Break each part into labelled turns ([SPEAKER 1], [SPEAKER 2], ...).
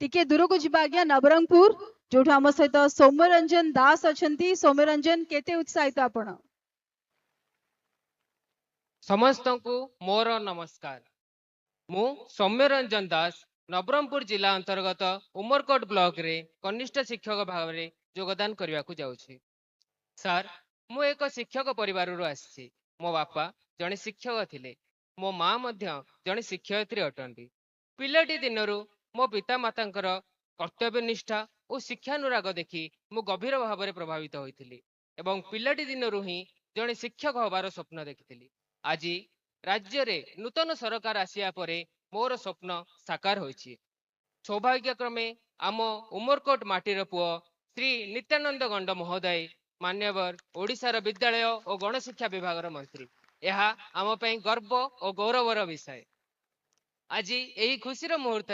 [SPEAKER 1] टिके दूर को जिबा आज्ञा नवरंगपुर जो आम सहित सौम्यरंजन दास अछंती। सौम्यरंजन केते उत्साहित आपण?
[SPEAKER 2] समस्त को मोर नमस्कार। मु सौम्यरंजन दास नवरंगपुर जिला अंतर्गत उमरकोट ब्लॉक रे कनिष्ठ शिक्षक भाव में योगदान करने को जाऊँगी। सर मु एक शिक्षक परिवार आसी। मो बापा जड़े शिक्षक थिले, मो माँ जड़े शिक्षयित्री अटंती। पिलाटी दिनरू मो पिता माता कर्तव्यनिष्ठा और शिक्षानुराग देखी मु गभीर भाव में प्रभावित होइथिली एवं पिलाटी दिनरू ही जड़े शिक्षक होबार स्वप्न देखिथिली। आज राज्य रे नूतन सरकार आसिया परे मोर स्वप्न साकार होइछि। सौभाग्यक्रमे आम उमरकोट माटीर पुओ श्री नित्यानंद गंड महोदय मान्यवर ओडिशार विद्यालय और गणशिक्षा विभाग मंत्री। यह आम पई गर्व और गौरवर विषय। आज यही खुशीर मुहूर्त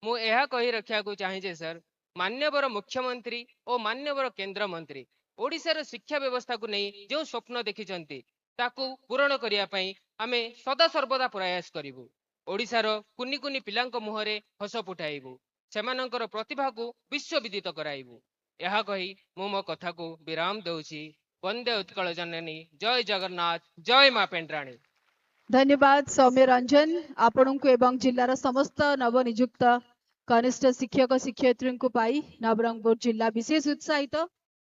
[SPEAKER 2] मुझे कही रखा चाहिए सर, मान्यवर मुख्यमंत्री और मान्यवर केंद्र मंत्री ओडिशार शिक्षा व्यवस्था को नहीं जो स्वप्न देखिछंती ताकू पूरण करने आम सदा सर्वदा प्रयास करूँ। ओडिशार कुनी कुनी पिलांक मुहरे हस फुटाइबू, सेमानंकर प्रतिभा को विश्वविदित कराइबू। यह कही मु मो कथा को विराम देउछि। वंदे उत्कल जननी, जय जगन्नाथ, जय मां पेंड्राणी।
[SPEAKER 1] धन्यवाद सौम्यरंजन। आपण को एवं जिलार समस्त नवनियुक्त कनिष्ठ शिक्षक शिक्षयित्री को पाई नवरंगपुर जिला विशेष उत्साहित।